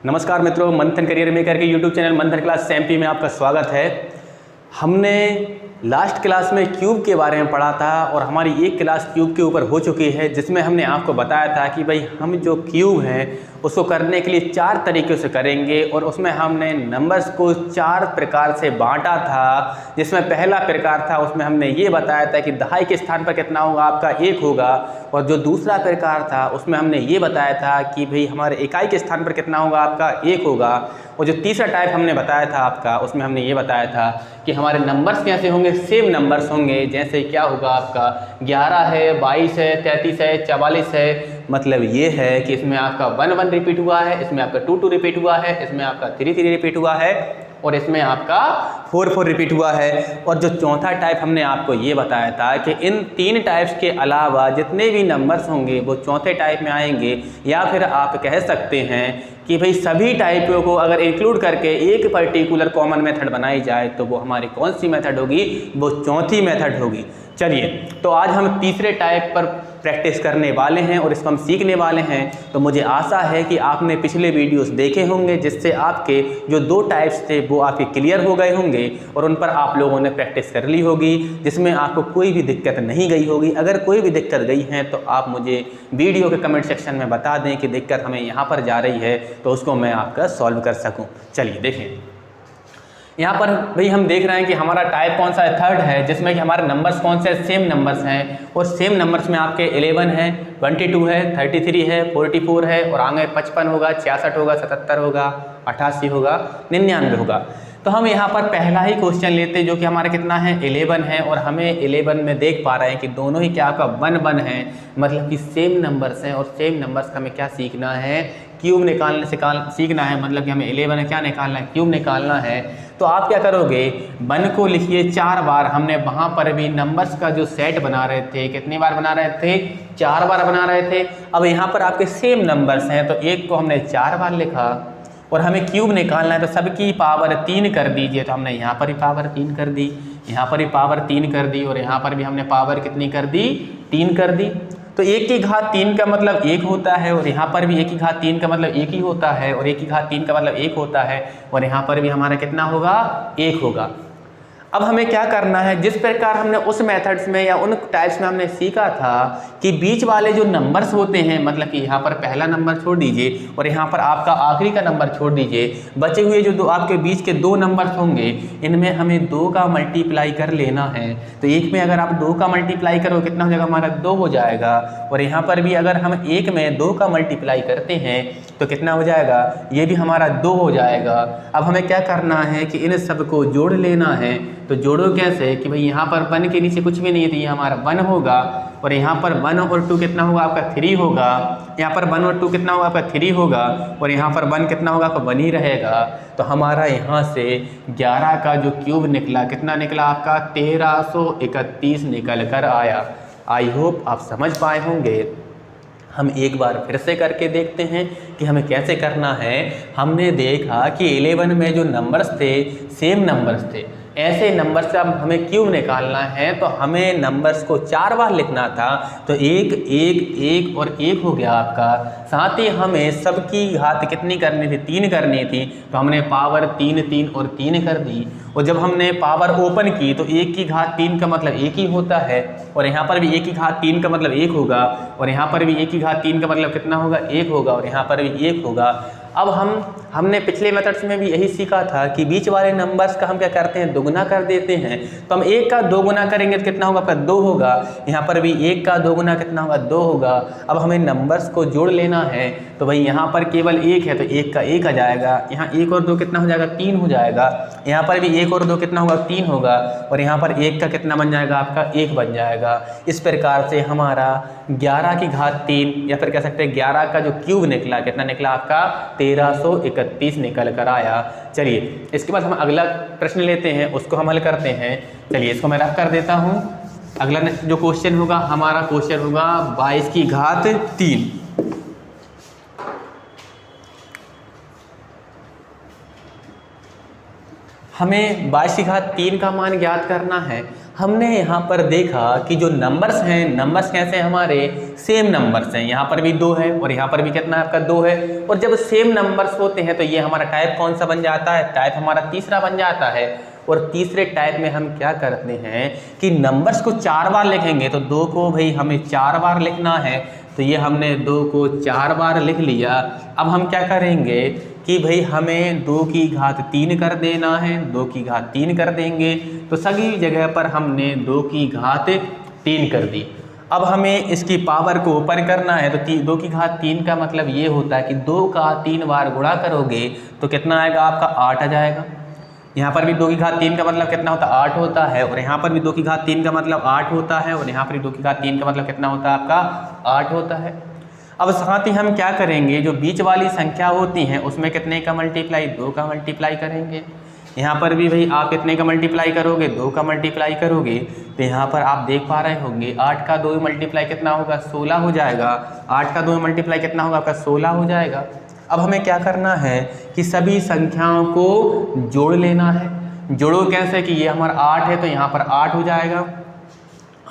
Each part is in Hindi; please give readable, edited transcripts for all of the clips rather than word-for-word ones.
नमस्कार मित्रों, मंथन करियर मेकर के यूट्यूब चैनल मंथन क्लास एमपी में आपका स्वागत है। हमने लास्ट क्लास में क्यूब के बारे में पढ़ा था और हमारी एक क्लास क्यूब के ऊपर हो चुकी है, जिसमें हमने आपको बताया था कि भाई हम जो क्यूब हैं उसको करने के लिए 4 तरीक़ों से करेंगे और उसमें हमने नंबर्स को 4 प्रकार से बांटा था। जिसमें पहला प्रकार था उसमें हमने ये बताया था कि दहाई के स्थान पर कितना होगा, आपका 1 होगा। और जो दूसरा प्रकार था उसमें हमने ये बताया था कि भाई हमारे इकाई के स्थान पर कितना होगा, आपका 1 होगा। और जो तीसरा टाइप हमने बताया था आपका, उसमें हमने ये बताया था कि हमारे नंबर्स कैसे होंगे, सेम नंबर्स होंगे। जैसे क्या होगा, आपका 11 है, 22 है, 33 है, 44 है। मतलब ये है कि इसमें आपका 1 1 रिपीट हुआ है, इसमें आपका 2 2 रिपीट हुआ है, इसमें आपका 3 3 रिपीट हुआ है और इसमें आपका 4 4 रिपीट हुआ है। और जो चौथा टाइप हमने आपको ये बताया था कि इन 3 टाइप्स के अलावा जितने भी नंबर्स होंगे वो चौथे टाइप में आएंगे। या फिर आप कह सकते हैं कि भाई सभी टाइपों को अगर इंक्लूड करके एक पर्टिकुलर कॉमन मेथड बनाई जाए तो वो हमारी कौन सी मेथड होगी, वो चौथी मेथड होगी। चलिए, तो आज हम तीसरे टाइप पर प्रैक्टिस करने वाले हैं और इसको हम सीखने वाले हैं। तो मुझे आशा है कि आपने पिछले वीडियोस देखे होंगे, जिससे आपके जो 2 टाइप्स थे वो आपके क्लियर हो गए होंगे और उन पर आप लोगों ने प्रैक्टिस कर ली होगी, जिसमें आपको कोई भी दिक्कत नहीं गई होगी। अगर कोई भी दिक्कत गई है तो आप मुझे वीडियो के कमेंट सेक्शन में बता दें कि दिक्कत हमें यहाँ पर जा रही है, तो उसको मैं आपका सॉल्व कर सकूँ। चलिए देखें, यहाँ पर भाई हम देख रहे हैं कि हमारा टाइप कौन सा है, थर्ड है, जिसमें कि हमारे नंबर्स कौन से सेम नंबर्स हैं। और सेम नंबर्स में आपके 11 है, 22 है, 33 है, 44 है और आगे 55 होगा, 66 होगा, 77 होगा, 88 होगा, 99 होगा। तो हम यहाँ पर पहला ही क्वेश्चन लेते हैं जो कि हमारा कितना है, 11 है। और हमें 11 में देख पा रहे हैं कि दोनों ही क्या आपका 1 1 है, मतलब कि सेम नंबर्स हैं। और सेम नंबर्स का हमें क्या सीखना है, क्यूब निकालने से सीखना है। मतलब कि हमें 11 है क्या निकालना है, क्यूब निकालना है। तो आप क्या करोगे, 1 को लिखिए 4 बार। हमने वहाँ पर भी नंबर्स का जो सेट बना रहे थे, कितनी बार बना रहे थे, 4 बार बना रहे थे। अब यहाँ पर आपके सेम नंबर्स हैं तो 1 को हमने 4 बार लिखा और हमें क्यूब निकालना है तो सबकी पावर 3 कर दीजिए। तो हमने यहाँ पर भी पावर 3 कर दी, यहाँ पर भी पावर 3 कर दी और यहाँ पर भी हमने पावर कितनी कर दी, 3 कर दी। तो 1 की घात 3 का मतलब 1 होता है और यहाँ पर भी 1 की घात 3 का मतलब 1 ही होता है और 1 की घात 3 का मतलब 1 होता है और यहाँ पर भी हमारा कितना होगा, 1 होगा। अब हमें क्या करना है, जिस प्रकार हमने उस मेथड्स में या उन टाइप्स में हमने सीखा था कि बीच वाले जो नंबर्स होते हैं, मतलब कि यहाँ पर पहला नंबर छोड़ दीजिए और यहाँ पर आपका आखिरी का नंबर छोड़ दीजिए, बचे हुए जो आपके बीच के 2 नंबर्स होंगे इनमें हमें 2 का मल्टीप्लाई कर लेना है। तो एक में अगर आप 2 का मल्टीप्लाई करो कितना हो जाएगा, हमारा 2 हो जाएगा। और यहाँ पर भी अगर हम एक में 2 का मल्टीप्लाई करते हैं तो कितना हो जाएगा, ये भी हमारा 2 हो जाएगा। अब हमें क्या करना है कि इन सबको जोड़ लेना है। तो जोड़ो कैसे कि भाई यहाँ पर 1 के नीचे कुछ भी नहीं है तो ये हमारा 1 होगा और यहाँ पर 1 और 2 कितना होगा, आपका 3 होगा। यहाँ पर 1 और 2 कितना होगा, आपका 3 होगा और यहाँ पर 1 कितना होगा, आपका 1 ही रहेगा। तो हमारा यहाँ से 11 का जो क्यूब निकला, कितना निकला आपका, 1331 निकल कर आया। आई होप आप समझ पाए होंगे। हम एक बार फिर से करके देखते हैं कि हमें कैसे करना है। हमने देखा कि 11 में जो नंबर्स थे सेम नंबर्स थे, ऐसे नंबर से अब हमें क्यूब निकालना है तो हमें नंबर्स को 4 बार लिखना था। तो 1 1 1 और 1 हो गया आपका। साथ ही हमें सबकी घात कितनी करनी थी, 3 करनी थी। तो हमने पावर 3 3 और 3 कर दी। और जब हमने पावर ओपन की तो 1 की घात 3 का मतलब 1 ही होता है और यहाँ पर भी 1 की घात 3 का मतलब 1 होगा और यहाँ पर भी 1 की घात 3 का मतलब कितना होगा, 1 होगा और यहाँ पर भी 1 होगा। अब हमने पिछले मेथड्स में भी यही सीखा था कि बीच वाले नंबर्स का हम क्या करते हैं, दोगुना कर देते हैं। तो हम 1 का 2 गुना करेंगे तो कितना होगा, आपका 2 होगा। यहाँ पर भी 1 का 2 गुना कितना होगा, 2 होगा। अब हमें नंबर्स को जोड़ लेना है तो भाई यहाँ पर केवल 1 है तो 1 का 1 आ जाएगा। यहाँ 1 और 2 कितना हो जाएगा, 3 हो जाएगा। यहाँ पर भी 1 और 2 कितना होगा, 3 होगा और यहाँ पर 1 का कितना बन जाएगा, आपका 1 बन जाएगा। इस प्रकार से हमारा 11 की घात 3 या फिर कह सकते हैं 11 का जो क्यूब निकला, कितना निकला आपका, 1331 निकल कर आया। चलिए इसके बाद हम अगला प्रश्न लेते हैं, उसको हम हल करते हैं। चलिए इसको मैं रख कर देता हूँ। अगला जो क्वेश्चन होगा हमारा क्वेश्चन होगा 22 की घात 3। हमें 22 की घात 3 का मान ज्ञात करना है। हमने यहाँ पर देखा कि जो नंबर्स हैं, नंबर्स कैसे हैं हमारे सेम नंबर्स हैं। यहाँ पर भी 2 है और यहाँ पर भी कितना है आपका 2 है। और जब सेम नंबर्स होते हैं तो ये हमारा टाइप कौन सा बन जाता है, टाइप हमारा तीसरा बन जाता है। और तीसरे टाइप में हम क्या करते हैं कि नंबर्स को 4 बार लिखेंगे। तो 2 को भाई हमें 4 बार लिखना है, तो ये हमने 2 को 4 बार लिख लिया। अब हम क्या करेंगे कि भाई हमें 2 की घात 3 कर देना है, 2 की घात 3 कर देंगे। तो सभी जगह पर हमने 2 की घात 3 कर दी। अब हमें इसकी पावर को ऊपर करना है, तो 2 की घात 3 का मतलब ये होता है कि 2 का 3 बार गुणा करोगे तो कितना आएगा आपका 8 आ जाएगा। यहाँ पर भी 2 की घात 3 का मतलब कितना होता है 8 होता है। और यहाँ पर भी 2 की घात 3 का मतलब 8 होता है। और यहाँ पर भी 2 की घात 3 का मतलब कितना होता है आपका 8 होता है। अब साथ ही हम क्या करेंगे, जो बीच वाली संख्या होती हैं उसमें कितने का मल्टीप्लाई, 2 का मल्टीप्लाई करेंगे। यहाँ पर भी भाई आप कितने का मल्टीप्लाई करोगे, 2 का मल्टीप्लाई करोगे। तो यहाँ पर आप देख पा रहे होंगे 8 का 2 मल्टीप्लाई कितना होगा 16 हो जाएगा। 8 का 2 मल्टीप्लाई कितना होगा आपका 16 हो जाएगा। अब हमें क्या करना है कि सभी संख्याओं को जोड़ लेना है। जोड़ो कैसे कि ये हमारा 8 है तो यहाँ पर 8 हो जाएगा।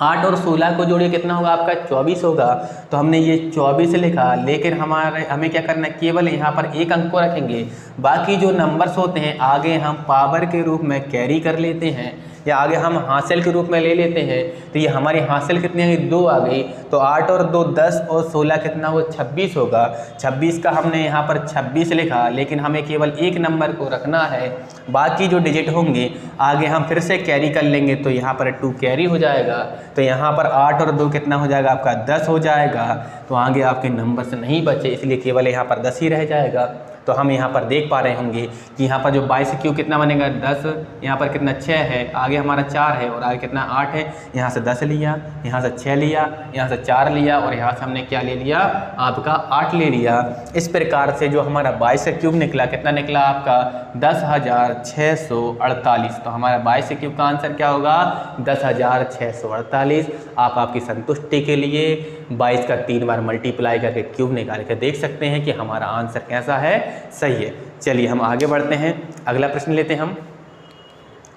8 और 16 को जोड़िए कितना होगा आपका 24 होगा। तो हमने ये 24 लिखा, लेकिन हमें क्या करना है, केवल यहाँ पर एक अंक को रखेंगे। बाकी जो नंबर्स होते हैं आगे हम पावर के रूप में कैरी कर लेते हैं या आगे हम हासिल के रूप में ले लेते हैं। तो ये हमारी हासिल कितनी है 2 आ गई। तो 8 और 2 10 और 16 कितना हो 26 होगा। 26 का हमने यहाँ पर 26 लिखा, लेकिन हमें केवल एक नंबर को रखना है। बाकी जो डिजिट होंगे आगे हम फिर से कैरी कर लेंगे, तो यहाँ पर 2 कैरी हो जाएगा। तो यहाँ पर 8 और 2 कितना हो जाएगा आपका 10 हो जाएगा। तो आगे आपके नंबर से नहीं बचे, इसलिए केवल यहाँ पर 10 ही रह जाएगा। तो हम यहाँ पर देख पा रहे होंगे कि यहाँ पर जो 22 क्यूब कितना बनेगा 10, यहाँ पर कितना 6 है, आगे हमारा 4 है और आगे कितना 8 है। यहाँ से 10 लिया, यहाँ से 6 लिया, यहाँ से 4 लिया और यहाँ से हमने क्या ले लिया आपका 8 ले लिया। इस प्रकार से जो हमारा 22 क्यूब निकला कितना निकला आपका 10,648। तो हमारा 22 क्यूब का आंसर क्या होगा 10,648। आप आपकी संतुष्टि के लिए 22 का 3 बार मल्टीप्लाई करके क्यूब निकाल के देख सकते हैं कि हमारा आंसर कैसा है, सही है। चलिए हम आगे बढ़ते हैं, अगला प्रश्न लेते हैं हम।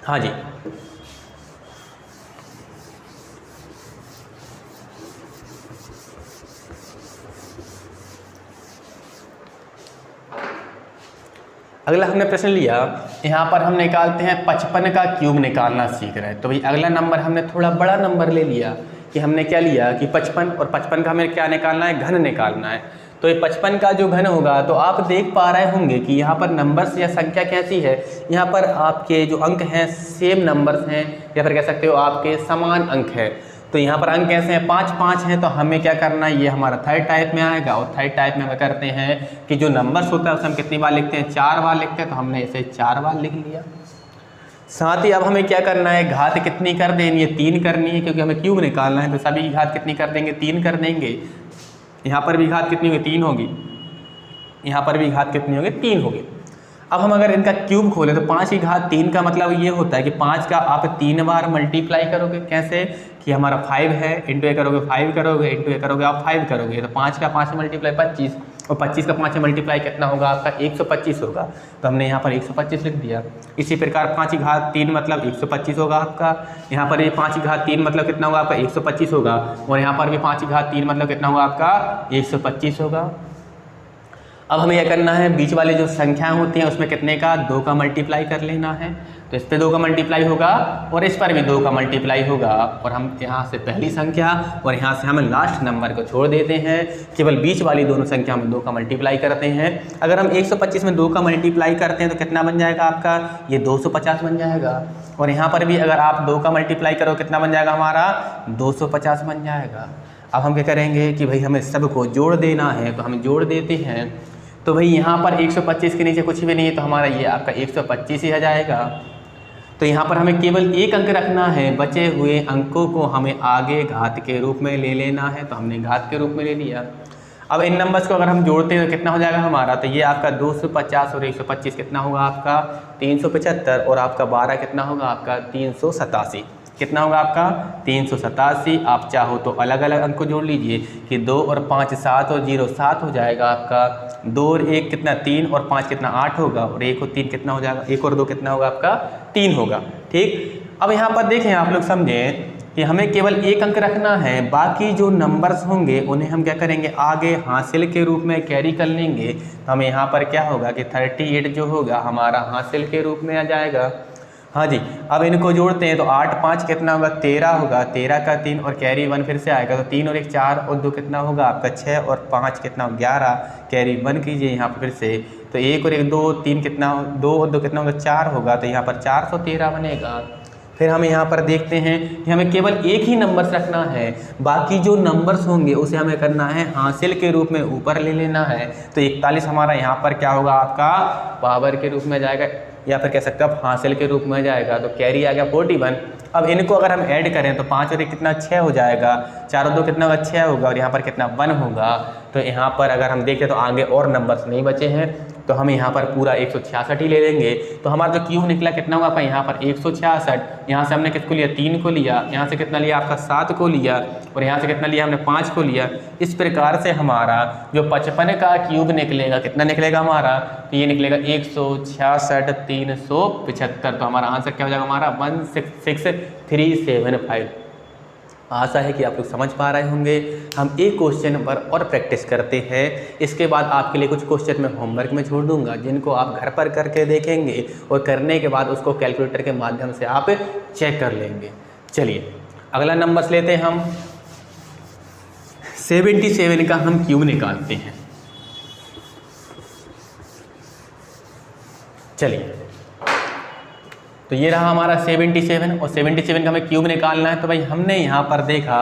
हाँ जी, अगला हमने प्रश्न लिया, यहाँ पर हम निकालते हैं 55 का क्यूब निकालना सीख रहे हैं। तो भाई अगला नंबर हमने थोड़ा बड़ा नंबर ले लिया कि हमने क्या लिया कि 55, और 55 का हमें क्या निकालना है, घन निकालना है। तो ये 55 का जो घन होगा, तो आप देख पा रहे होंगे कि यहाँ पर नंबर्स या संख्या कैसी है, यहाँ पर आपके जो अंक हैं सेम नंबर्स हैं या फिर कह सकते हो आपके समान अंक हैं। तो यहाँ पर अंक कैसे हैं 5 5 हैं। तो हमें क्या करना है, ये हमारा थर्ड टाइप में आएगा। और थर्ड टाइप में हम करते हैं कि जो नंबर्स होता है उसे हम कितनी बार लिखते हैं 4 बार लिखते हैं। तो हमने इसे 4 बार लिख लिया। साथ ही अब हमें क्या करना है, घात कितनी कर देनी है 3 करनी है, क्योंकि हमें क्यूब निकालना है। तो सभी की घात कितनी कर देंगे 3 कर देंगे। यहाँ पर भी घात कितनी होगी 3 होगी, यहाँ पर भी घात कितनी होगी 3 होगी। अब हम अगर इनका क्यूब खोलें तो 5 की घात 3 का मतलब ये होता है कि 5 का आप 3 बार मल्टीप्लाई करोगे। कैसे कि हमारा 5 है, इंटू ए करोगे 5 करोगे, इंटू ए करोगे आप 5 करोगे। तो 5 का 5 मल्टीप्लाई 25 और 25 का 5 मल्टीप्लाई कितना होगा आपका 125 होगा। तो हमने यहाँ पर 125 लिख दिया। इसी प्रकार 5 की घात 3 मतलब 125 होगा आपका। यहाँ पर ये 5 की घात 3 मतलब कितना होगा आपका 125 होगा। और यहाँ पर भी 5 की घात 3 मतलब कितना होगा आपका 125 होगा। अब हमें यह करना है, बीच वाले जो संख्याएं होती हैं उसमें कितने का 2 का मल्टीप्लाई कर लेना है। तो इस पर 2 का मल्टीप्लाई होगा और इस पर भी 2 का मल्टीप्लाई होगा। और हम यहाँ से पहली संख्या और यहाँ से हम लास्ट नंबर को छोड़ देते हैं, केवल बीच वाली दोनों संख्या में 2 का मल्टीप्लाई करते हैं। अगर हम 125 में 2 का मल्टीप्लाई करते हैं तो कितना बन जाएगा आपका, ये 250 बन जाएगा। और यहाँ पर भी अगर आप 2 का मल्टीप्लाई करो कितना बन जाएगा हमारा 250 बन जाएगा। अब हम क्या करेंगे कि भाई हमें सबको जोड़ देना है, तो हम जोड़ देते हैं। तो भाई यहाँ पर 125 के नीचे कुछ भी नहीं है, तो हमारा ये आपका 125 ही आ जाएगा। तो यहाँ पर हमें केवल एक अंक रखना है, बचे हुए अंकों को हमें आगे घात के रूप में ले लेना है। तो हमने घात के रूप में ले लिया। अब इन नंबर्स को अगर हम जोड़ते हैं तो कितना हो जाएगा हमारा, तो ये आपका 250 और 125 कितना होगा आपका 375 और आपका 12 कितना होगा आपका 387। कितना होगा आपका 387। आप चाहो तो अलग अलग अंक को जोड़ लीजिए कि 2 और 5 7 और 0 7 हो जाएगा आपका। 2 और 1 कितना 3 और 5 कितना 8 होगा। और 1 और 3 कितना हो जाएगा, 1 और 2 कितना होगा आपका 3 होगा। ठीक, अब यहाँ पर देखें, आप लोग समझें कि हमें केवल एक अंक रखना है, बाकी जो नंबर्स होंगे उन्हें हम क्या करेंगे, आगे हासिल के रूप में कैरी कर लेंगे। तो हमें यहाँ पर क्या होगा कि 38 जो होगा हमारा हासिल के रूप में आ जाएगा। हाँ जी, अब इनको जोड़ते हैं तो 8 5 कितना होगा, 13 होगा, 13 का 3 और कैरी 1 फिर से आएगा, तो 3 और 1 4 और 2 कितना होगा आपका 6 और 5 कितना 11, कैरी 1 कीजिए यहाँ पर फिर से, तो 1 और 1 2 3 कितना 2 और 2 कितना होगा 4 होगा, तो यहाँ पर 413 बनेगा। फिर हम यहाँ पर देखते हैं कि हमें केवल एक ही नंबर्स रखना है, बाकी जो नंबर्स होंगे उसे हमें करना है हासिल के रूप में ऊपर ले लेना है। तो 41 हमारा यहाँ पर क्या होगा आपका पावर के रूप में जाएगा, या फिर कह सकते हो आप हासिल के रूप में जाएगा। तो कैरी आ गया 41। अब इनको अगर हम ऐड करें तो 5 और 1 कितना 6 हो जाएगा, 4 और 2 कितना होगा 6 होगा, और यहाँ पर कितना 1 होगा। तो यहाँ पर अगर हम देखें तो आगे और नंबर्स नहीं बचे हैं, तो हम यहाँ पर पूरा 166 ही ले लेंगे। तो हमारा जो क्यूब निकला कितना हुआ आपका यहाँ पर 166। यहाँ से हमने किसको लिया 3 को लिया, यहाँ से कितना लिया आपका 7 को लिया, और यहाँ से कितना लिया हमने 5 को लिया। इस प्रकार से हमारा जो 55 का क्यूब निकलेगा कितना निकलेगा हमारा, तो ये निकलेगा 166 375। तो हमारा आंसर क्या हो जाएगा हमारा 166375। आशा है कि आप लोग समझ पा रहे होंगे। हम एक क्वेश्चन पर और प्रैक्टिस करते हैं, इसके बाद आपके लिए कुछ क्वेश्चन मैं होमवर्क में छोड़ दूंगा जिनको आप घर पर करके देखेंगे, और करने के बाद उसको कैलकुलेटर के माध्यम से आप चेक कर लेंगे। चलिए अगला नंबर्स लेते हैं हम। 77 का हम क्यूब निकालते हैं। चलिए, तो ये रहा हमारा 77, और 77 का हमें क्यूब निकालना है। तो भाई हमने यहाँ पर देखा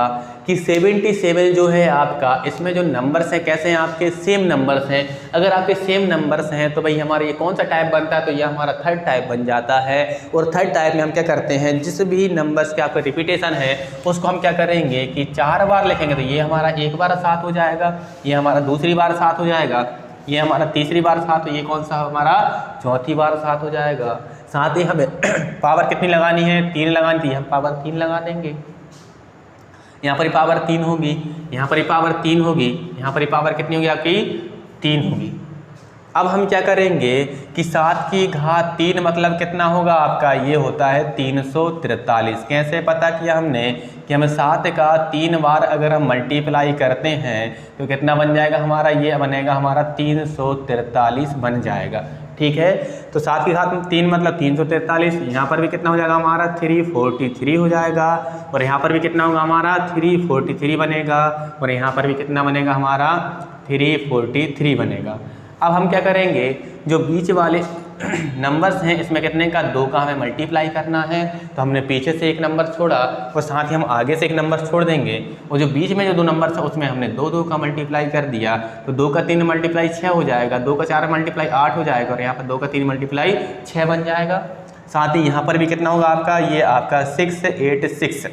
कि 77 जो है आपका, इसमें जो नंबर्स हैं कैसे हैं आपके सेम नंबर्स हैं। अगर आपके सेम नंबर्स हैं तो भाई हमारा ये कौन सा टाइप बनता है, तो ये हमारा थर्ड टाइप बन जाता है। और थर्ड टाइप में हम क्या करते हैं, जिस भी नंबर्स के आपका रिपीटेशन है उसको हम क्या करेंगे कि 4 बार लिखेंगे। तो ये हमारा एक बार 7 हो जाएगा, ये हमारा दूसरी बार 7 हो जाएगा, ये हमारा तीसरी बार 7, तो ये कौन सा हमारा चौथी बार 7 हो जाएगा। साथ ही हमें पावर कितनी लगानी है, 3 लगानी थी, हम पावर 3 लगा देंगे। यहाँ पर ही पावर 3 होगी, यहाँ पर ही पावर 3 होगी, यहाँ पर ही पावर कितनी होगी आपकी 3 होगी। अब हम क्या करेंगे कि 7 की घात 3 मतलब कितना होगा आपका, ये होता है 343। कैसे पता किया हमने कि हमें 7 का 3 बार अगर हम मल्टीप्लाई करते हैं तो कितना बन जाएगा हमारा, ये बनेगा हमारा 343 बन जाएगा। ठीक है, तो 7 की घात 3 मतलब 343। यहाँ पर भी कितना हो जाएगा हमारा 343 हो जाएगा, और यहाँ पर भी कितना होगा हमारा 343 बनेगा, और यहाँ पर भी कितना बनेगा हमारा 343 बनेगा। अब हम क्या करेंगे, जो बीच वाले नंबर्स हैं इसमें कितने का 2 का हमें मल्टीप्लाई करना है। तो हमने पीछे से एक नंबर छोड़ा और साथ ही हम आगे से एक नंबर छोड़ देंगे, और जो बीच में जो 2 नंबर था उसमें हमने 2 का मल्टीप्लाई कर दिया। तो 2 का 3 मल्टीप्लाई 6 हो जाएगा, 2 का 4 मल्टीप्लाई 8 हो जाएगा, और यहाँ पर 2 का 3 मल्टीप्लाई 6 बन जाएगा। साथ ही यहाँ पर भी कितना होगा आपका, ये आपका 686।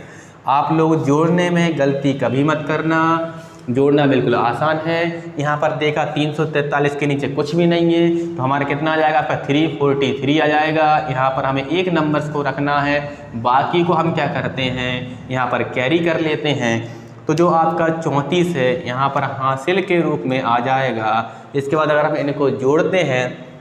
आप लोग जोड़ने में गलती कभी मत करना, जोड़ना बिल्कुल आसान है। यहाँ पर देखा 343 के नीचे कुछ भी नहीं है, तो हमारा कितना आ जाएगा आपका 343 आ जाएगा। यहाँ पर हमें एक नंबर्स को रखना है, बाकी को हम क्या करते हैं यहाँ पर कैरी कर लेते हैं। तो जो आपका 34 है यहाँ पर हासिल के रूप में आ जाएगा। इसके बाद अगर हम इनको जोड़ते हैं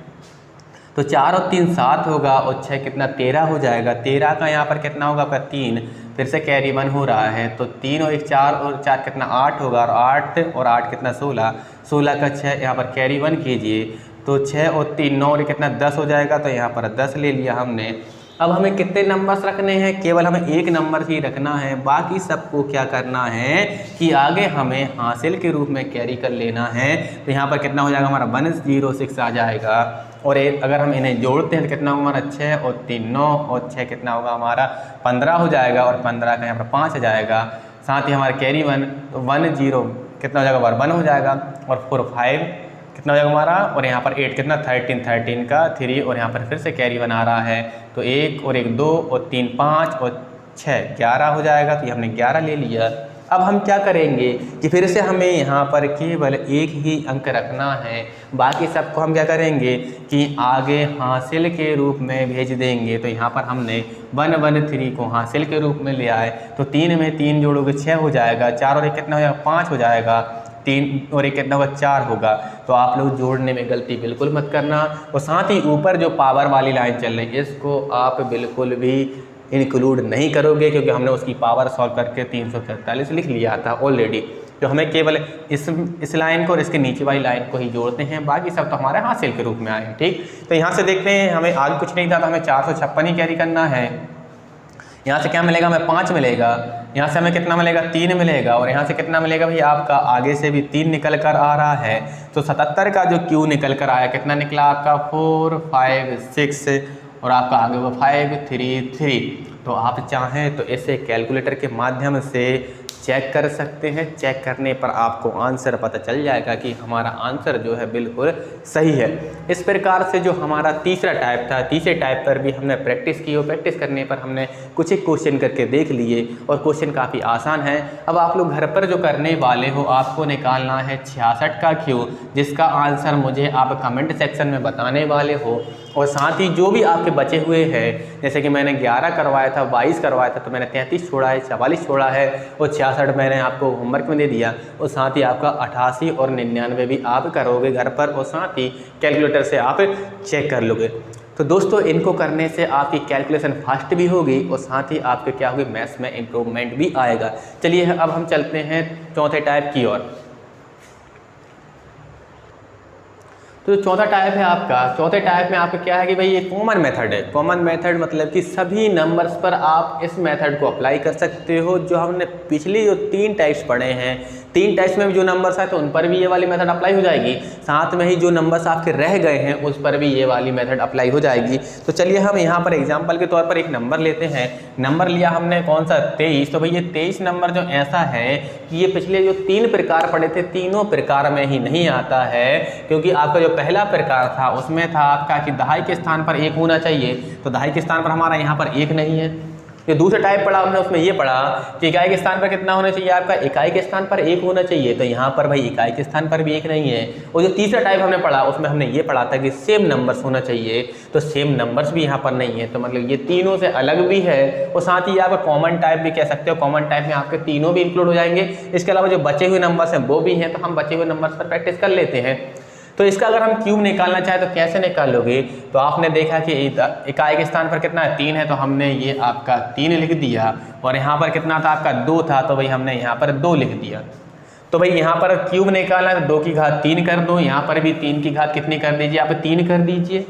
तो 4 और 3 7 होगा, और 6 कितना 13 हो जाएगा। 13 का यहाँ पर कितना होगा आपका 3, फिर से कैरी 1 हो रहा है, तो 3 और 1 4 और 4 कितना 8 होगा, और 8 और 8 कितना 16, 16 का 6 यहाँ पर कैरी 1 कीजिए, तो 6 और 3 9 और कितना 10 हो जाएगा। तो यहाँ पर 10 ले लिया हमने। अब हमें कितने नंबर्स रखने हैं, केवल हमें एक नंबर ही रखना है, बाकी सबको क्या करना है कि आगे हमें हासिल के रूप में कैरी कर लेना है। तो यहाँ पर कितना हो जाएगा हमारा 106 आ जाएगा, और अगर हम इन्हें जोड़ते हैं तो कितना होगा हमारा 6 और 3 9, और 6 कितना होगा हमारा 15 हो जाएगा, और 15 का यहाँ पर 5 आ जाएगा। साथ ही हमारा कैरी 1, तो 10 कितना हो जाएगा 1 हो जाएगा, और 4 5 कितना हो जाएगा हमारा, और यहाँ पर 8 कितना 13 का 3, और यहाँ पर फिर से कैरी 1 आ रहा है, तो 1 और 1 2 और 3 5 और 6 11 हो जाएगा। तो ये हमने 11 ले लिया। अब हम क्या करेंगे कि फिर से हमें यहाँ पर केवल एक ही अंक रखना है, बाकी सबको हम क्या करेंगे कि आगे हासिल के रूप में भेज देंगे। तो यहाँ पर हमने 113 को हासिल के रूप में ले आए, तो 3 में 3 जोड़ोगे 6 हो जाएगा, 4 और 1 कितना हो जाएगा 5 हो जाएगा, 3 और 1 कितना होगा 4 होगा। तो आप लोग जोड़ने में गलती बिल्कुल मत करना, और साथ ही ऊपर जो पावर वाली लाइन चल रही है इसको आप बिल्कुल भी इंक्लूड नहीं करोगे, क्योंकि हमने उसकी पावर सॉल्व करके 343 लिख लिया था ऑलरेडी। तो हमें केवल इस लाइन को और इसके नीचे वाली लाइन को ही जोड़ते हैं, बाकी सब तो हमारे हासिल के रूप में आए हैं। ठीक, तो यहाँ से देखते हैं हमें आगे कुछ नहीं था, तो हमें 456 ही कैरी करना है। यहाँ से क्या मिलेगा, हमें 5 मिलेगा, यहाँ से हमें कितना मिलेगा, 3 मिलेगा, और यहाँ से कितना मिलेगा भाई, आपका आगे से भी 3 निकल कर आ रहा है। तो 77 का जो क्यू निकल कर आया, कितना निकला आपका 4 5 6, और आपका आगे वो 5 3 3। तो आप चाहें तो इसे कैलकुलेटर के माध्यम से चेक कर सकते हैं। चेक करने पर आपको आंसर पता चल जाएगा कि हमारा आंसर जो है बिल्कुल सही है। इस प्रकार से जो हमारा तीसरा टाइप था, तीसरे टाइप पर भी हमने प्रैक्टिस की, और प्रैक्टिस करने पर हमने कुछ एक क्वेश्चन करके देख लिए, और क्वेश्चन काफ़ी आसान है। अब आप लोग घर पर जो करने वाले हो, आपको निकालना है 66 का क्यू, जिसका आंसर मुझे आप कमेंट सेक्शन में बताने वाले हो। और साथ ही जो भी आपके बचे हुए हैं, जैसे कि मैंने 11 करवाया था, 22 करवाया था, तो मैंने 33 छोड़ा है, 44 छोड़ा है, और 66 मैंने आपको होमवर्क में दे दिया। और साथ ही आपका 88 और 99 भी आप करोगे घर पर, और साथ ही कैलकुलेटर से आप चेक कर लोगे। तो दोस्तों, इनको करने से आपकी कैलकुलेशन फास्ट भी होगी, और साथ ही आपके क्या होगी, मैथ्स में इम्प्रूवमेंट भी आएगा। चलिए अब हम चलते हैं चौथे टाइप की ओर। तो जो चौथा टाइप है आपका, चौथे टाइप में आपका क्या है कि भाई ये कॉमन मेथड है। कॉमन मेथड मतलब कि सभी नंबर्स पर आप इस मेथड को अप्लाई कर सकते हो। जो हमने पिछली जो 3 टाइप्स पढ़े हैं, 3 टाइप्स में भी जो नंबर्स आए तो उन पर भी ये वाली मेथड अप्लाई हो जाएगी। साथ में ही जो नंबर्स आपके रह गए हैं उस पर भी ये वाली मेथड अप्लाई हो जाएगी। तो चलिए हम यहाँ पर एग्जाम्पल के तौर पर एक नंबर लेते हैं। नंबर लिया हमने कौन सा, 23। तो भाई ये 23 नंबर जो ऐसा है कि ये पिछले जो 3 प्रकार पढ़े थे, तीनों प्रकार में ही नहीं आता है, क्योंकि आपका जो पहला प्रकार था उसमें था आपका कि दहाई के स्थान पर 1 होना चाहिए। तो दहाई के स्थान पर हमारा यहाँ पर 1 नहीं है। जो दूसरा टाइप पढ़ा हमने उसमें ये पढ़ा कि इकाई के स्थान पर कितना होना चाहिए, आपका इकाई के स्थान पर 1 होना चाहिए। तो यहाँ पर भाई इकाई के स्थान पर भी 1 नहीं है। और जो तीसरा टाइप हमने पढ़ा उसमें हमने ये पढ़ा था कि सेम नंबर्स होना चाहिए, तो सेम नंबर्स भी यहाँ पर नहीं है। तो मतलब ये तीनों से अलग भी है, और साथ ही आप कॉमन टाइप भी कह सकते हो। कॉमन टाइप में आपके तीनों भी इंक्लूड हो जाएंगे। इसके अलावा जो बचे हुए नंबर्स हैं वो भी हैं, तो हम बचे हुए नंबर्स पर प्रैक्टिस कर लेते हैं। तो इसका अगर हम क्यूब निकालना चाहें तो कैसे निकालोगे, तो आपने देखा कि इकाई के स्थान पर कितना है, 3 है, तो हमने ये आपका 3 लिख दिया। और यहाँ पर कितना था, आपका 2 था, तो भाई हमने यहाँ पर 2 लिख दिया। तो भाई यहाँ पर क्यूब निकालना है तो 2 की घात 3 कर दो। यहाँ पर भी 3 की घात कितनी कर दीजिए, आप 3 कर दीजिए।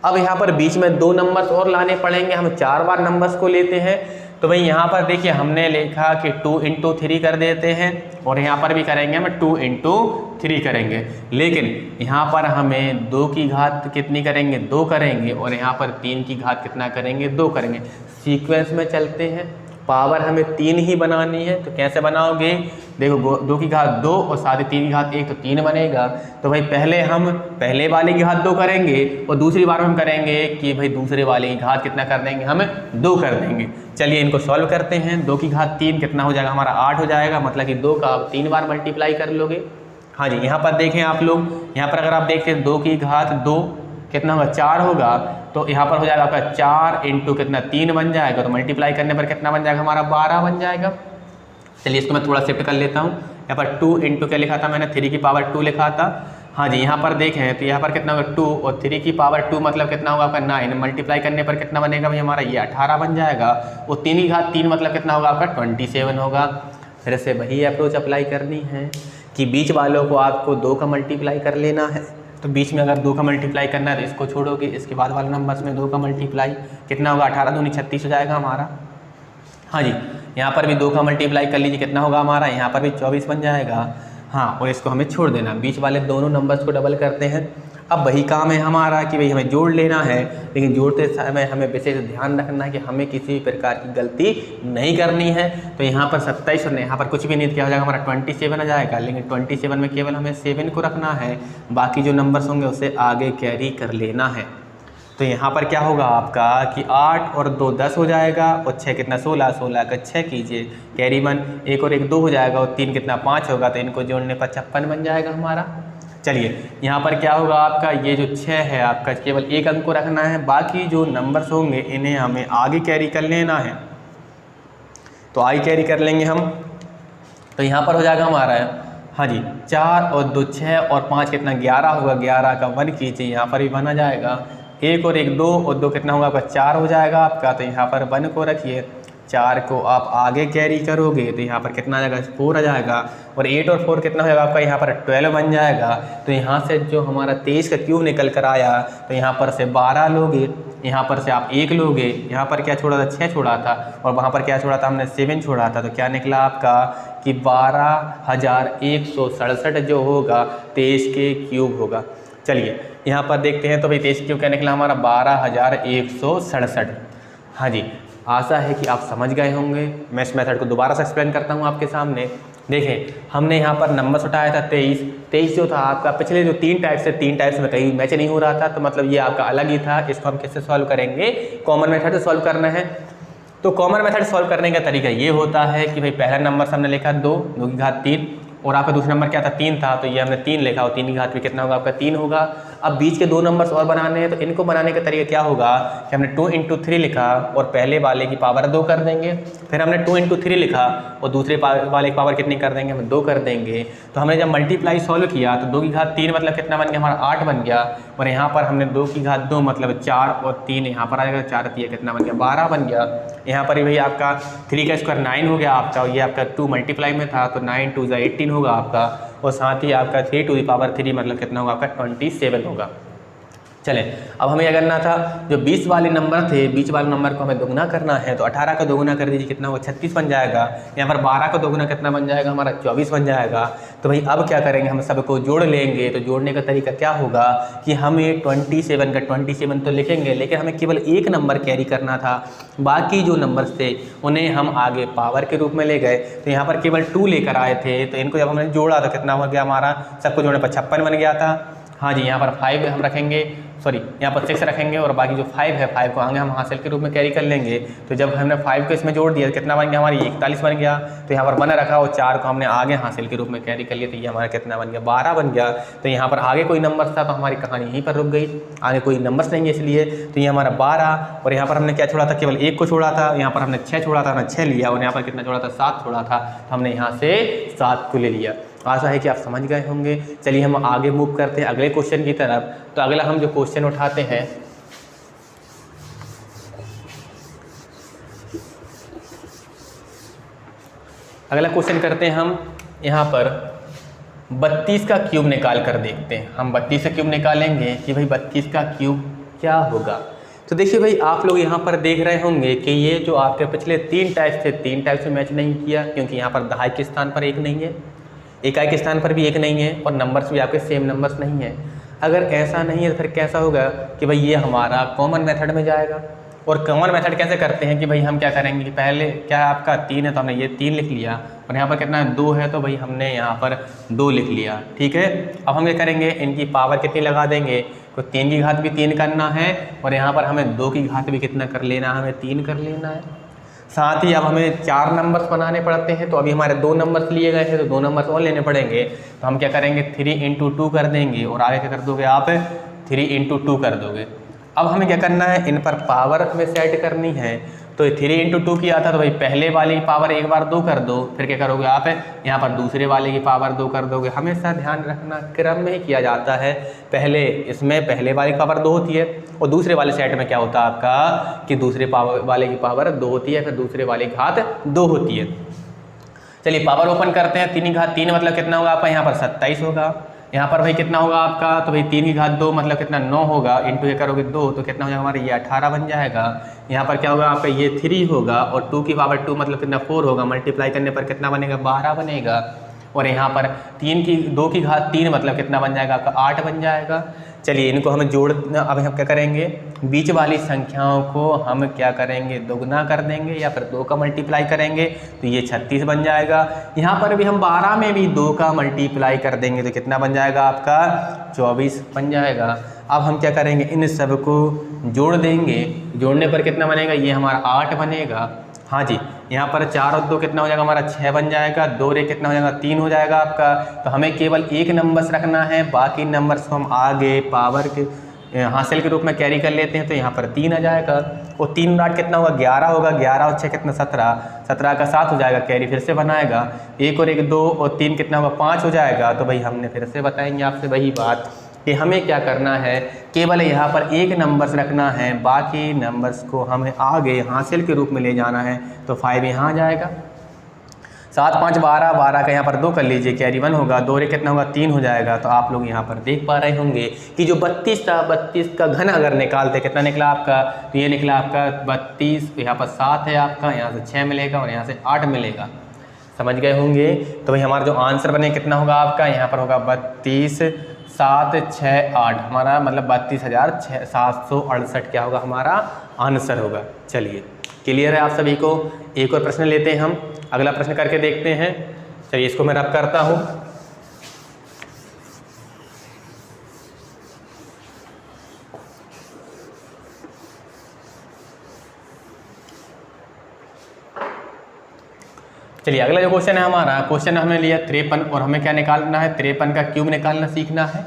अब यहाँ पर बीच में 2 नंबर्स और लाने पड़ेंगे। हम 4 बार नंबर्स को लेते हैं। तो भाई यहाँ पर देखिए हमने लिखा कि 2 × 3 कर देते हैं, और यहाँ पर भी करेंगे हम 2 × 3 करेंगे। लेकिन यहाँ पर हमें 2 की घात कितनी करेंगे, 2 करेंगे, और यहाँ पर 3 की घात कितना करेंगे, 2 करेंगे। सीक्वेंस में चलते हैं, पावर हमें 3 ही बनानी है। तो कैसे बनाओगे, देखो 2 की घात 2 और साथ ही 3 की घात 1, तो 3 बनेगा। तो भाई पहले हम पहले वाले की घात 2 करेंगे, और दूसरी बार हम करेंगे कि भाई दूसरे वाले की घात कितना कर देंगे, हम 2 कर देंगे। चलिए इनको सॉल्व करते हैं। 2 की घात 3 कितना हो जाएगा, हमारा 8 हो जाएगा। मतलब कि 2 का आप 3 बार मल्टीप्लाई कर लोगे। हाँ जी, यहाँ पर देखें आप लोग, यहाँ पर अगर आप देखते हैं 2 की घात 2 कितना होगा, 4 होगा। तो यहाँ पर हो जाएगा आपका 4 × कितना 3 बन जाएगा। तो मल्टीप्लाई करने पर कितना बन जाएगा, हमारा 12 बन जाएगा। चलिए इसको मैं थोड़ा शिफ्ट कर लेता हूँ। यहाँ पर 2 × क्या लिखा था मैंने, 3 की पावर 2 लिखा था। हाँ जी, यहाँ पर देखें तो यहाँ पर कितना होगा 2, और 3 की पावर 2 मतलब कितना होगा आपका 9। मल्टीप्लाई करने पर कितना बनेगा भाई, हमारा ये 18 बन जाएगा। और 3 की घात 3 मतलब कितना होगा आपका 27 होगा। फिर से वही अप्रोच अप्लाई करनी है कि बीच वालों को आपको 2 का मल्टीप्लाई कर लेना है। तो बीच में अगर 2 का मल्टीप्लाई करना है तो इसको छोड़ोगे, इसके बाद वाले नंबर्स में 2 का मल्टीप्लाई कितना होगा, 18 दूनी 36 हो जाएगा हमारा। हाँ जी, यहाँ पर भी 2 का मल्टीप्लाई कर लीजिए, कितना होगा हमारा, यहाँ पर भी 24 बन जाएगा। हाँ, और इसको हमें छोड़ देना, बीच वाले दोनों नंबर्स को डबल करते हैं। अब वही काम है हमारा कि भाई हमें जोड़ लेना है, लेकिन जोड़ते समय हमें विशेष ध्यान रखना है कि हमें किसी भी प्रकार की गलती नहीं करनी है। तो यहाँ पर 27 और यहाँ पर कुछ भी नहीं, क्या हो जाएगा हमारा 27 आ जाएगा। लेकिन 27 में केवल हमें 7 को रखना है, बाकी जो नंबर्स होंगे उसे आगे कैरी कर लेना है। तो यहाँ पर क्या होगा आपका कि 8 और 2 10 हो जाएगा, और 6 कितना 16, 16 का 6 कीजिए, कैरी 1, 1 और 1 2 हो जाएगा, और 3 कितना 5 होगा। तो इनको जोड़ने पर 56 बन जाएगा हमारा। चलिए यहाँ पर क्या होगा आपका, ये जो 6 है आपका केवल 1 अंक को रखना है, बाकी जो नंबर्स होंगे इन्हें हमें आगे कैरी कर लेना है। तो आगे कैरी कर लेंगे हम। तो यहाँ पर हो जाएगा हमारा, हाँ जी, 4 और 2 6 और 5 कितना 11 होगा, 11 का 1 कीजिए, यहाँ पर भी 1 आ जाएगा। 1 और 1 2 और 2 कितना होगा आपका 4 हो जाएगा आपका। तो यहाँ पर 1 को रखिए, 4 को आप आगे कैरी करोगे तो यहाँ पर कितना आ जाएगा 4 आ जाएगा, और 8 और 4 कितना हो जाएगा आपका यहाँ पर 12 बन जाएगा। तो यहाँ से जो हमारा 23 का क्यूब निकल कर आया, तो यहाँ पर से 12 लोगे, यहाँ पर से आप 1 लोगे, यहाँ पर क्या छोड़ा था 6 छोड़ा था, और वहाँ पर क्या छोड़ा था हमने 7 छोड़ा था। तो क्या निकला आपका कि 12,167 जो होगा 23 के क्यूब होगा। चलिए यहाँ पर देखते हैं, तो भाई 23 क्यूब क्या निकला हमारा 12,167। हाँ जी, आशा है कि आप समझ गए होंगे। मैं इस मेथड को दोबारा से एक्सप्लेन करता हूँ आपके सामने। देखें, हमने यहाँ पर नंबर्स उठाया था 23 जो था आपका पिछले जो 3 टाइप्स से 3 टाइप्स में कहीं मैच नहीं हो रहा था, तो मतलब ये आपका अलग ही था। इसको हम किससे सॉल्व करेंगे, कॉमन मेथड से सॉल्व करना है। तो कॉमन मेथड सॉल्व करने का तरीका ये होता है कि भाई पहला नंबर हमने लिखा 2 की घात 3, और आपका दूसरा नंबर क्या था 3 था, तो ये हमने 3 लिखा, और 3 की घात भी कितना होगा आपका 3 होगा। अब बीच के 2 नंबर्स और बनाने हैं, तो इनको बनाने का तरीका क्या होगा कि हमने 2 × 3 लिखा और पहले वाले की पावर 2 कर देंगे, फिर हमने 2 × 3 लिखा और दूसरे वाले की पावर कितनी कर देंगे, हम 2 कर देंगे। तो हमने जब मल्टीप्लाई सॉल्व किया तो 2 की घात 3 मतलब कितना बन गया हमारा 8 बन गया, और यहाँ पर हमने 2 की घात 2 मतलब 4 और 3 यहाँ पर आ जाएगा, 4 3 कितना बन गया 12 बन गया। यहाँ पर भाई आपका 3 का स्क्वायर 9 हो गया आपका, और ये आपका 2 मल्टीप्लाई में था तो 9 2 18 होगा आपका, और साथ ही आपका 3 टू द पावर 3 मतलब कितना होगा आपका 27 होगा। चले, अब हमें क्या करना था, जो 20 वाले नंबर थे, 20 वाले नंबर को हमें दोगुना करना है। तो 18 का दोगुना कर दीजिए, कितना होगा 36 बन जाएगा। यहाँ पर 12 का दोगुना कितना बन जाएगा हमारा 24 बन जाएगा। तो भाई अब क्या करेंगे, हम सबको जोड़ लेंगे। तो जोड़ने का तरीका क्या होगा कि हमें 27 का 27 तो लिखेंगे, लेकिन हमें केवल एक नंबर कैरी करना था, बाकी जो नंबर्स थे उन्हें हम आगे पावर के रूप में ले गए। तो यहाँ पर केवल 2 लेकर आए थे, तो इनको जब हमने जोड़ा तो कितना हो गया हमारा, सबको जोड़ने पर 56 बन गया था। हाँ जी, यहाँ पर 5 हम रखेंगे, सॉरी यहाँ पर 6 रखेंगे, और बाकी जो 5 है 5 को आगे हम हासिल के रूप में कैरी कर लेंगे। तो जब हमने 5 को इसमें जोड़ दिया तो कितना बन गया हमारी 41 बन गया। तो यहाँ पर 1 रखा और 4 को हमने आगे हासिल के रूप में कैरी कर लिया, तो ये हमारा कितना बन गया 12 बन गया। तो यहाँ पर आगे कोई नंबर था तो हमारी कहानी यहीं पर रुक गई, आगे कोई नंबर्स नहीं है इसलिए। तो ये हमारा 12, और यहाँ पर हमने क्या छोड़ा था, केवल 1 को छोड़ा था। यहाँ पर हमने 6 छोड़ा था, हमने 6 लिया, और यहाँ पर कितना छोड़ा था 7 छोड़ा था, तो हमने यहाँ से 7 को ले लिया। आशा है कि आप समझ गए होंगे। चलिए हम आगे मूव करते हैं अगले क्वेश्चन की तरफ। तो अगला हम जो क्वेश्चन उठाते हैं, अगला क्वेश्चन करते हैं हम यहाँ पर 32 का क्यूब निकाल कर देखते हैं। हम 32 का क्यूब निकालेंगे कि भाई 32 का क्यूब क्या होगा। तो देखिए भाई, आप लोग यहाँ पर देख रहे होंगे कि ये जो आपके पिछले 3 टाइप्स थे, 3 टाइप से मैच नहीं किया, क्योंकि यहाँ पर दहाई के स्थान पर 1 नहीं है, इकाई के स्थान पर भी 1 नहीं है, और नंबर्स भी आपके सेम नंबर्स नहीं है। अगर ऐसा नहीं है तो फिर कैसा होगा कि भाई ये हमारा कॉमन मेथड में जाएगा। और कॉमन मेथड कैसे करते हैं कि भाई हम क्या करेंगे कि पहले क्या आपका 3 है तो हमने ये 3 लिख लिया, और यहाँ पर कितना है 2 है तो भाई हमने यहाँ पर 2 लिख लिया, ठीक है। अब हम क्या करेंगे, इनकी पावर कितनी लगा देंगे, तो 3 की घात भी 3 करना है, और यहाँ पर हमें 2 की घात भी कितना कर लेना है, हमें 3 कर लेना है। साथ ही अब हमें 4 नंबर्स बनाने पड़ते हैं, तो अभी हमारे 2 नंबर्स लिए गए हैं तो 2 नंबर्स और लेने पड़ेंगे। तो हम क्या करेंगे 3 × 2 कर देंगे, और आगे क्या कर दोगे आप 3 × 2 कर दोगे। अब हमें क्या करना है, इन पर पावर हमें सेट करनी है। तो 3 × 2 किया था तो भाई पहले वाले की पावर एक बार 2 कर दो, फिर क्या करोगे आप यहाँ पर दूसरे वाले की पावर 2 कर दोगे। हमेशा ध्यान रखना क्रम में ही किया जाता है, पहले इसमें पहले वाले की पावर 2 होती है, और दूसरे वाले सेट में क्या होता है आपका कि दूसरे वाले की पावर 2 होती है, फिर दूसरे वाले की घात 2 होती है। चलिए पावर ओपन करते हैं। 3 की घात 3 मतलब कितना होगा आपका यहाँ पर 27 होगा। यहाँ पर भाई कितना होगा आपका, तो भाई 3 की घात 2 मतलब कितना 9 होगा, इंटू ये करोगे 2 तो कितना हो जाएगा हमारा ये 18 बन जाएगा। यहाँ पर क्या होगा आपका ये 3 होगा, और 2 की पावर 2 मतलब कितना 4 होगा, मल्टीप्लाई करने पर कितना बनेगा 12 बनेगा। और यहाँ पर 2 की घात 3 मतलब कितना बन जाएगा आपका 8 बन जाएगा। चलिए इनको हमें जोड़ना, अब हम क्या करेंगे, बीच वाली संख्याओं को हम क्या करेंगे दोगुना कर देंगे, या फिर 2 का मल्टीप्लाई करेंगे तो ये 36 बन जाएगा। यहाँ पर भी हम 12 में भी 2 का मल्टीप्लाई कर देंगे तो कितना बन जाएगा आपका 24 बन जाएगा। अब हम क्या करेंगे, इन सब को जोड़ देंगे, जोड़ने पर कितना बनेगा, ये हमारा 8 बनेगा। हाँ जी, यहाँ पर 4 और 2 कितना हो जाएगा हमारा 6 बन जाएगा, 2 रे कितना हो जाएगा 3 हो जाएगा आपका। तो हमें केवल एक नंबर्स रखना है, बाकी नंबर्स को हम आगे पावर के हासिल के रूप में कैरी कर लेते हैं। तो यहाँ पर 3 आ जाएगा, और 3 × 8 कितना होगा 11 होगा, 11 और 6 कितना 17, 17 का 7 हो जाएगा, कैरी फिर से बनाएगा। 1 और 1 2 और 3 कितना होगा 5 हो जाएगा। तो भाई हमने फिर से बताएंगे आपसे वही बात कि हमें क्या करना है, केवल यहाँ पर एक नंबर्स रखना है, बाकी नंबर्स को हमें आगे हासिल के रूप में ले जाना है। तो 5 यहाँ आ जाएगा, 7 5 12, 12 का यहाँ पर 2 कर लीजिए, कैरी 1 होगा, 2 रे कितना होगा 3 हो जाएगा। तो आप लोग यहाँ पर देख पा रहे होंगे कि जो 32 था, 32 का घन अगर निकालते कितना निकला आपका, तो ये निकला आपका 32, यहाँ पर 7 है आपका, यहाँ से 6 मिलेगा और यहाँ से 8 मिलेगा। समझ गए होंगे। तो भाई हमारा जो आंसर बने कितना होगा आपका, यहाँ पर होगा 32 7 6 8, हमारा मतलब 32,768 क्या होगा हमारा आंसर होगा। चलिए क्लियर है आप सभी को। एक और प्रश्न लेते हैं हम, अगला प्रश्न करके देखते हैं। चलिए इसको मैं रब करता हूँ। चलिए अगला जो क्वेश्चन है हमारा, क्वेश्चन हमने लिया 53 और हमें क्या निकालना है, 53 का क्यूब निकालना सीखना है।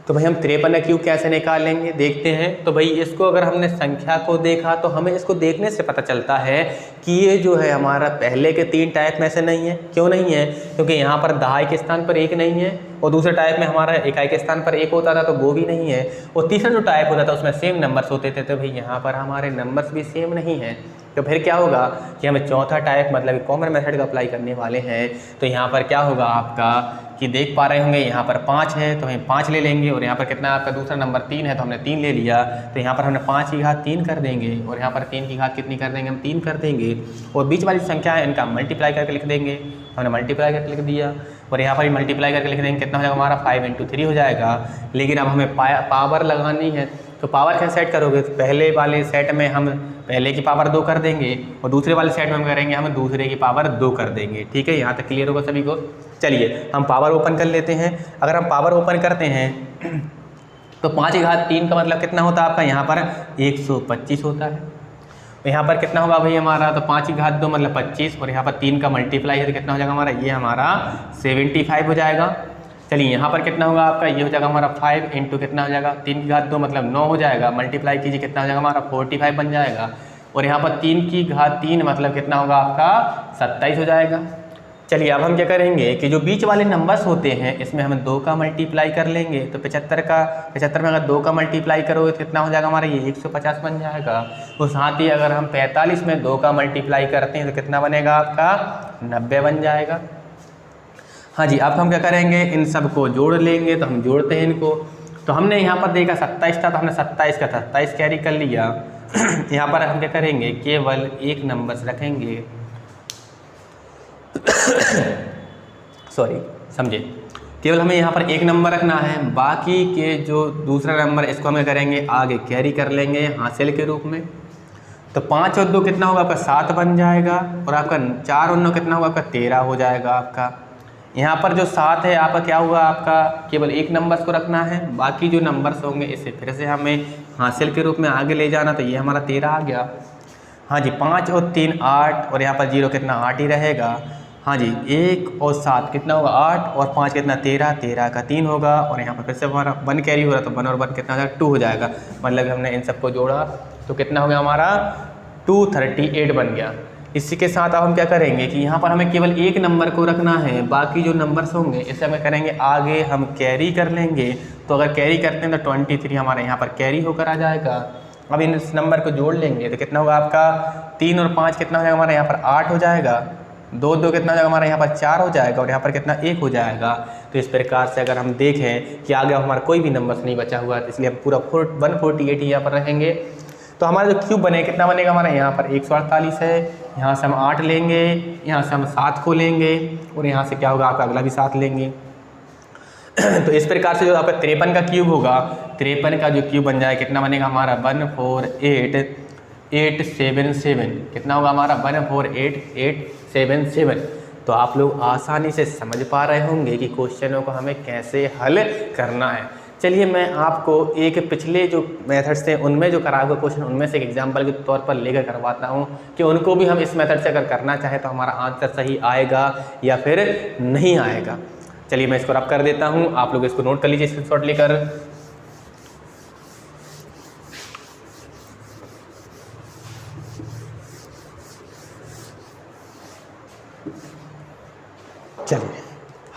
तो भाई हम 53 का क्यूब कैसे निकालेंगे देखते हैं। तो भाई इसको अगर हमने संख्या को देखा तो हमें इसको देखने से पता चलता है कि ये जो है हमारा पहले के 3 टाइप में से नहीं है। क्यों नहीं है, क्योंकि यहाँ पर दहाई के स्थान पर 1 नहीं है और दूसरे टाइप में हमारा इकाई के स्थान पर 1 होता था, तो वो भी नहीं है। और तीसरा जो टाइप होता था उसमें सेम नंबर्स होते थे, तो भाई यहाँ पर हमारे नंबर्स भी सेम नहीं है। तो फिर क्या होगा कि हमें चौथा टाइप मतलब कॉमन मेथड का अप्लाई करने वाले हैं। तो यहाँ पर क्या होगा आपका कि देख पा रहे होंगे यहाँ पर 5 है तो हम 5 ले लेंगे, और यहाँ पर कितना आपका दूसरा नंबर 3 है तो हमने 3 ले लिया। तो यहाँ पर हमने 5 की घात 3 कर देंगे और यहाँ पर 3 की घात कितनी कर देंगे, हम 3 कर देंगे। और बीच वाली संख्या है इनका मल्टीप्लाई करके लिख देंगे, हमने मल्टीप्लाई करके लिख दिया। और यहाँ पर मल्टीप्लाई करके लिख देंगे, कितना हो जाएगा हमारा 5 × 3 हो जाएगा। लेकिन अब हमें पावर लगानी है, तो पावर क्या सेट करोगे, तो पहले वाले सेट में हम पहले की पावर 2 कर देंगे और दूसरे वाले सेट में हम करेंगे हम दूसरे की पावर 2 कर देंगे। ठीक है, यहाँ तक क्लियर होगा सभी को। चलिए हम पावर ओपन कर लेते हैं। अगर हम पावर ओपन करते हैं तो 5 की घात 3 का मतलब कितना होता है आपका, यहाँ पर 125 होता है। तो यहाँ पर कितना होगा भाई हमारा, तो 5 की घात 2 मतलब 25 और यहाँ पर 3 का मल्टीप्लाई है तो कितना हो जाएगा हमारा, ये हमारा 75 हो जाएगा। चलिए यहाँ पर कितना होगा आपका, ये हो जाएगा हमारा 5 × कितना हो जाएगा, 3 की घात 2 मतलब 9 हो जाएगा, मल्टीप्लाई कीजिए कितना हो जाएगा हमारा 45 बन जाएगा। और यहाँ पर 3 की घात 3 मतलब कितना होगा आपका 27 हो जाएगा। चलिए अब हम क्या करेंगे कि जो बीच वाले नंबर्स होते हैं इसमें हम 2 का मल्टीप्लाई कर लेंगे। तो 75 में अगर 2 का मल्टीप्लाई करोगे तो कितना हो जाएगा हमारा, ये 150 बन जाएगा। और साथ ही अगर हम 45 में 2 का मल्टीप्लाई करते हैं तो कितना बनेगा आपका 90 बन जाएगा। हाँ जी, अब हम क्या करेंगे, इन सब को जोड़ लेंगे। तो हम जोड़ते हैं इनको। तो हमने यहाँ पर देखा 27 था तो हमने 27 का 27 कैरी कर लिया। यहाँ पर हम क्या करेंगे, केवल एक नंबर्स रखेंगे सॉरी समझे, केवल हमें यहाँ पर एक नंबर रखना है, बाकी के जो दूसरा नंबर इसको हमें करेंगे आगे कैरी कर लेंगे हासिल के रूप में। तो 5 और 2 कितना होगा आपका 7 बन जाएगा और आपका 4 और 9 कितना होगा आपका 13 हो जाएगा आपका। यहाँ पर जो 7 है आपका क्या हुआ, आपका केवल एक नंबर्स को रखना है, बाकी जो नंबर्स होंगे इसे फिर से हमें हासिल के रूप में आगे ले जाना। तो ये हमारा 13 आ गया। हाँ जी, 5 और 3 8 और यहाँ पर 0 कितना 8 ही रहेगा। हाँ जी, 1 और 7 कितना होगा 8 और 5 कितना 13, 13 का 3 होगा। और यहाँ पर फिर से हमारा 1 कैरी हो रहा तो 1 और 1 कितना हो जाएगा 2 हो जाएगा। मतलब हमने इन सबको जोड़ा तो कितना हो गया हमारा 238 बन गया। इसी के साथ अब हम क्या करेंगे कि यहाँ पर हमें केवल एक नंबर को रखना है, बाकी जो नंबर्स होंगे इसे हमें करेंगे आगे हम कैरी कर लेंगे। तो अगर कैरी करते हैं तो 23 हमारे यहाँ पर कैरी होकर आ जाएगा। अब इन इस नंबर को जोड़ लेंगे तो कितना होगा आपका 3 और 5 कितना हो जाएगा हमारे यहाँ पर 8 हो जाएगा। 2 2 कितना हो जाएगा हमारे यहाँ पर 4 हो जाएगा और यहाँ पर कितना 1 हो जाएगा। तो इस प्रकार से अगर हम देखें कि आगे हमारा कोई भी नंबर्स नहीं बचा हुआ है, तो इसलिए हम पूरा 148 ही यहाँ पर रहेंगे। तो हमारा जो क्यूब बने कितना बनेगा हमारा, यहाँ पर 148 है, यहाँ से हम 8 लेंगे, यहाँ से हम 7 को लेंगे और यहाँ से क्या होगा आपका अगला भी 7 लेंगे। तो इस प्रकार से जो आपका 53 का क्यूब होगा, 53 का जो क्यूब बन जाए कितना बनेगा हमारा 148,877 कितना होगा हमारा 148,877। तो आप लोग आसानी से समझ पा रहे होंगे कि क्वेश्चनों को हमें कैसे हल करना है। चलिए मैं आपको एक पिछले जो मेथड्स थे उनमें जो करा हुआ क्वेश्चन उनमें से एक एग्जांपल के तौर पर लेकर करवाता हूं कि उनको भी हम इस मेथड से अगर करना चाहें तो हमारा आंसर सही आएगा या फिर नहीं आएगा। चलिए मैं इसको रब कर देता हूं, आप लोग इसको नोट कर लीजिए स्क्रीनशॉट लेकर। चलिए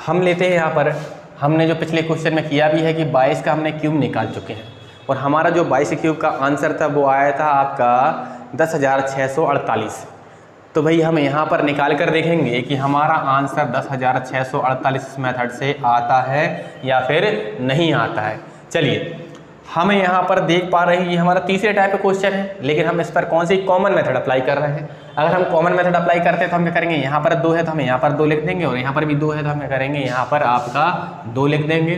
हम लेते हैं यहाँ पर हमने जो पिछले क्वेश्चन में किया भी है कि 22 का हमने क्यूब निकाल चुके हैं और हमारा जो 22 क्यूब का आंसर था वो आया था आपका 10,648। तो भाई हम यहाँ पर निकाल कर देखेंगे कि हमारा आंसर 10,648 इस मेथड से आता है या फिर नहीं आता है। चलिए हम यहाँ पर देख पा रहे हैं ये हमारा तीसरे टाइप का क्वेश्चन है, लेकिन हम इस पर कौन सी कॉमन मेथड अप्लाई कर रहे हैं। अगर हम कॉमन मेथड अप्लाई करते हैं तो हम क्या करेंगे, यहाँ पर 2 है तो हम यहाँ पर 2 लिख देंगे और यहाँ पर भी 2 है तो हम क्या करेंगे, यहाँ पर आपका 2 लिख देंगे।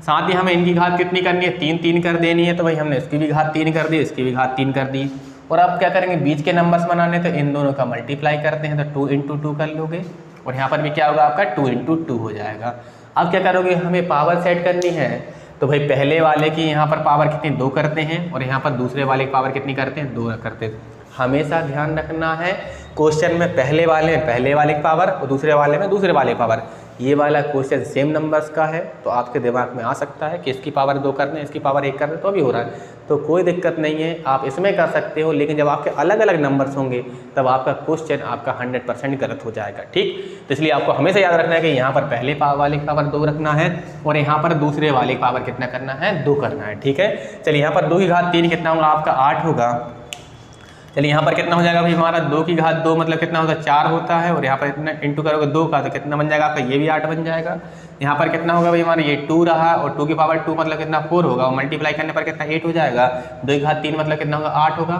साथ ही हमें इनकी घात कितनी करनी है, 3 कर देनी है, तो भाई हमने इसकी भी घात 3 कर दी, इसकी भी घात 3 कर दी। और अब क्या करेंगे, बीच के नंबर्स बनाने तो इन दोनों का मल्टीप्लाई करते हैं तो 2 × 2 कर लोगे और यहाँ पर भी क्या होगा आपका 2 × 2 हो जाएगा। अब क्या करोगे, हमें पावर सेट करनी है तो भाई पहले वाले की यहाँ पर पावर कितनी 2 करते हैं और यहाँ पर दूसरे वाले की पावर कितनी करते हैं 2 करते हैं। हमेशा ध्यान रखना है क्वेश्चन में पहले वाले की पावर और दूसरे वाले में दूसरे वाले की पावर। ये वाला क्वेश्चन सेम नंबर्स का है तो आपके दिमाग में आ सकता है कि इसकी पावर 2 करने इसकी पावर 1 करने तो भी हो रहा है, तो कोई दिक्कत नहीं है, आप इसमें कर सकते हो। लेकिन जब आपके अलग अलग नंबर्स होंगे तब आपका क्वेश्चन आपका 100% गलत हो जाएगा। ठीक, तो इसलिए आपको हमेशा याद रखना है कि यहाँ पर पहले वाले की पावर 2 रखना है और यहाँ पर दूसरे वाले की पावर कितना करना है 2 करना है। ठीक है, चलिए यहाँ पर 2 की घात 3 कितना होगा आपका 8 होगा। चलिए यहाँ पर कितना हो जाएगा भाई हमारा 2 की घात 2 मतलब कितना होता है 4 होता है और यहाँ पर इतना इंटू करोगे 2 का तो कितना बन जाएगा आपका, ये भी 8 बन जाएगा। यहाँ पर कितना होगा भाई हमारा ये 2 रहा और 2 की पावर 2 मतलब कितना 4 होगा और मल्टीप्लाई करने पर कितना 8 हो जाएगा। 2 की घात 3 मतलब कितना होगा 8 होगा।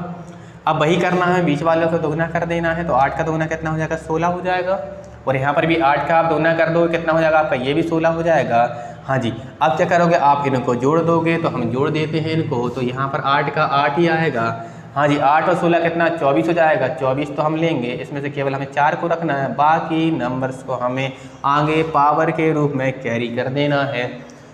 अब वही करना है, बीच वालों को दोगुना कर देना है तो 8 का दोगुना कितना हो जाएगा 16 हो जाएगा और यहाँ पर भी 8 का आप दोगुना कर दोगे कितना हो जाएगा आपका, ये भी 16 हो जाएगा। हाँ जी, अब क्या करोगे आप इनको जोड़ दोगे तो हम जोड़ देते हैं इनको, तो यहाँ पर 8 का 8 ही आएगा। हाँ जी, 8 और 16 कितना 24 हो जाएगा। 24 तो हम लेंगे, इसमें से केवल हमें 4 को रखना है, बाकी नंबर्स को हमें आगे पावर के रूप में कैरी कर देना है।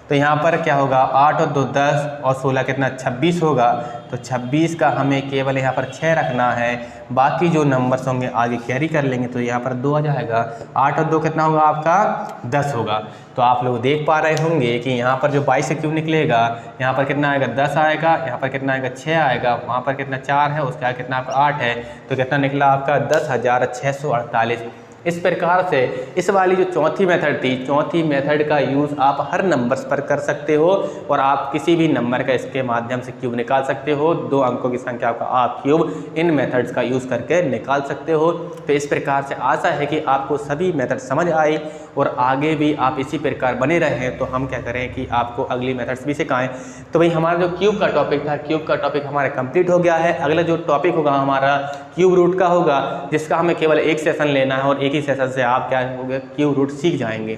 तो यहाँ पर क्या होगा 8 और 2 10 और 16 कितना 26 होगा, तो 26 का हमें केवल यहाँ पर 6 रखना है, बाकी जो नंबर्स होंगे आगे कैरी कर लेंगे तो यहाँ पर 2 आ जाएगा। 8 और 2 कितना होगा आपका 10 होगा। तो आप लोग देख पा रहे होंगे कि यहाँ पर जो 22 से क्यूब निकलेगा यहाँ पर कितना आएगा 10 आएगा, यहाँ पर कितना आएगा 6 आएगा, वहाँ पर कितना 4 है, उसके आगे कितना आपका 8 है, तो कितना निकला आपका 10,648। इस प्रकार से इस वाली जो चौथी मेथड थी, चौथी मेथड का यूज़ आप हर नंबर्स पर कर सकते हो और आप किसी भी नंबर का इसके माध्यम से क्यूब निकाल सकते हो। 2 अंकों की संख्या का आप क्यूब इन मेथड्स का यूज़ करके निकाल सकते हो। तो इस प्रकार से आशा है कि आपको सभी मेथड समझ आई और आगे भी आप इसी प्रकार बने रहें। तो हम क्या करें कि आपको अगली मेथड्स भी सिखाएं। तो भाई हमारा जो क्यूब का टॉपिक था, क्यूब का टॉपिक हमारा कंप्लीट हो गया है। अगला जो टॉपिक होगा हमारा क्यूब रूट का होगा, जिसका हमें केवल 1 सेशन लेना है और एक ही सेशन से आप क्या होंगे क्यूब रूट सीख जाएंगे।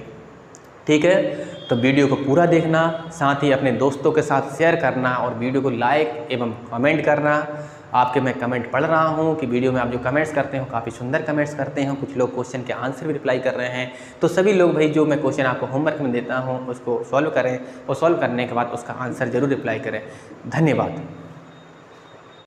ठीक है, तो वीडियो को पूरा देखना, साथ ही अपने दोस्तों के साथ शेयर करना और वीडियो को लाइक एवं कमेंट करना। आपके मैं कमेंट पढ़ रहा हूँ कि वीडियो में आप जो कमेंट्स करते हो काफ़ी सुंदर कमेंट्स करते हैं। कुछ लोग क्वेश्चन के आंसर भी रिप्लाई कर रहे हैं, तो सभी लोग भाई जो मैं क्वेश्चन आपको होमवर्क में देता हूँ उसको सॉल्व करें और सॉल्व करने के बाद उसका आंसर ज़रूर रिप्लाई करें। धन्यवाद।